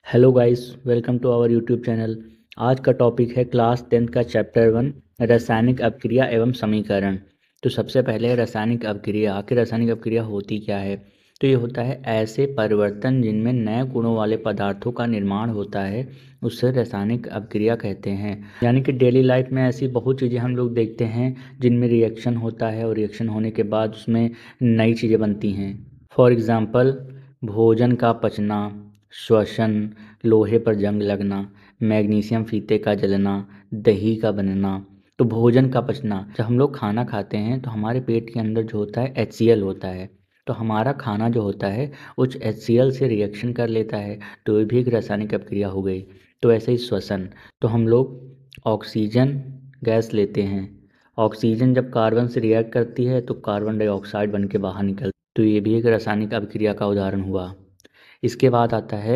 Hello guys, welcome to our YouTube channel. आज का topic है क्लास 10th का चैप्टर 1, रासायनिक अपक्रिया एवं समीकरण। तो सबसे पहले रासायनिक अपक्रिया। आखिर रासायनिक अपक्रिया होती क्या है? तो ये होता है ऐसे परिवर्तन जिनमें नए गुणों वाले पदार्थों का निर्माण होता है, उससे रासायनिक अपक्रिया कहते हैं। यानी कि डेली लाइफ में ऐसी बहुत चीज़ें हम लोग देखते हैं जिनमें रिएक्शन होता है और रिएक्शन होने के बाद उसमें नई चीज़ें बनती हैं। फॉर एग्ज़ाम्पल, भोजन का पचना, श्वसन, लोहे पर जंग लगना, मैग्नीशियम फीते का जलना, दही का बनना। तो भोजन का पचना, जब हम लोग खाना खाते हैं तो हमारे पेट के अंदर जो होता है HCl होता है। तो हमारा खाना जो होता है उस HCl से रिएक्शन कर लेता है, तो ये भी एक रासायनिक अपक्रिया हो गई। तो ऐसे ही श्वसन, तो हम लोग ऑक्सीजन गैस लेते हैं। ऑक्सीजन जब कार्बन से रिएक्ट करती है तो कार्बन डाइऑक्साइड बन के बाहर निकलता है, तो ये भी एक रासायनिक अपक्रिया का उदाहरण हुआ। इसके बाद आता है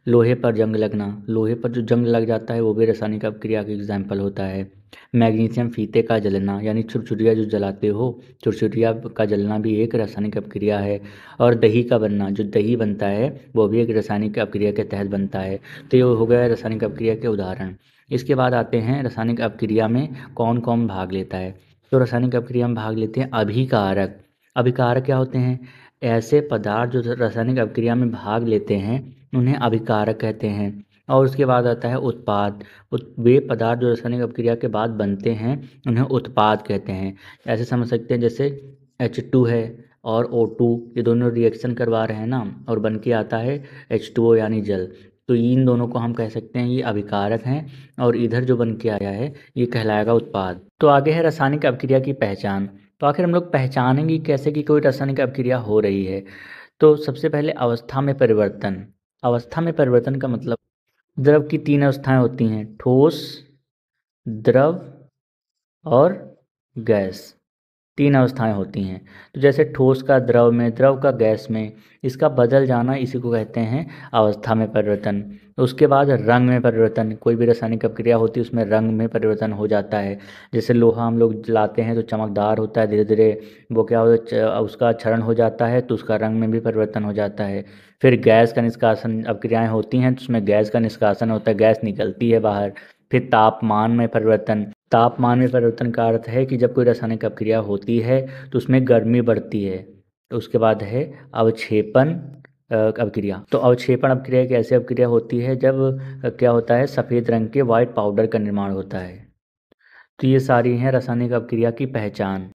लोहे पर जंग लगना। लोहे पर जो जंग लग जाता है वो भी रासायनिक अपक्रिया का एग्जाम्पल होता है। मैग्नीशियम फीते का जलना, यानी छुरछुरिया जो जलाते हो, छुरछुरिया का जलना भी एक रासायनिक अपक्रिया है। और दही का बनना, जो दही बनता है वो भी एक रासायनिक अपक्रिया के तहत बनता है। तो ये हो गया रासायनिक अपक्रिया के उदाहरण। इसके बाद आते हैं रासायनिक अपक्रिया में कौन कौन भाग लेता है। तो रासायनिक अपक्रिया में भाग लेते हैं अभिकारक। अभिकारक क्या होते हैं? ऐसे पदार्थ जो रासायनिक अपक्रिया में भाग लेते हैं उन्हें अभिकारक कहते हैं। और उसके बाद आता है उत्पाद। वे पदार्थ जो रासायनिक अपक्रिया के बाद बनते हैं उन्हें उत्पाद कहते हैं। ऐसे समझ सकते हैं जैसे H2 है और O2, ये दोनों रिएक्शन करवा रहे हैं ना, और बन के आता है H2O यानी जल। तो इन दोनों को हम कह सकते हैं ये अभिकारक हैं, और इधर जो बन के आया है ये कहलाएगा उत्पाद। तो आगे है रासायनिक अपक्रिया की पहचान। तो आखिर हम लोग पहचानेंगे कैसे कि कोई रासायनिक अपक्रिया हो रही है? तो सबसे पहले अवस्था में परिवर्तन। अवस्था में परिवर्तन का मतलब, द्रव की 3 अवस्थाएं होती हैं: ठोस, द्रव और गैस। 3 अवस्थाएं होती हैं। तो जैसे ठोस का द्रव में, द्रव का गैस में, इसका बदल जाना इसी को कहते हैं अवस्था में परिवर्तन। उसके बाद रंग में परिवर्तन। कोई भी रासायनिक अपक्रिया होती है उसमें रंग में परिवर्तन हो जाता है। जैसे लोहा हम लोग जलाते हैं तो चमकदार होता है, धीरे धीरे वो क्या होता है, उसका क्षरण हो जाता है तो उसका रंग में भी परिवर्तन हो जाता है। फिर गैस का निष्कासन अपक्रियाएँ होती हैं तो उसमें गैस का निष्कासन होता है, गैस निकलती है बाहर। फिर तापमान में परिवर्तन। तापमान में परिवर्तन का अर्थ है कि जब कोई रासायनिक अपक्रिया होती है तो उसमें गर्मी बढ़ती है। तो उसके बाद है अवक्षेपण अपक्रिया। तो अवक्षेपण अपक्रिया एक ऐसी अपक्रिया होती है जब क्या होता है, सफ़ेद रंग के वाइट पाउडर का निर्माण होता है। तो ये सारी हैं रासायनिक अपक्रिया की पहचान।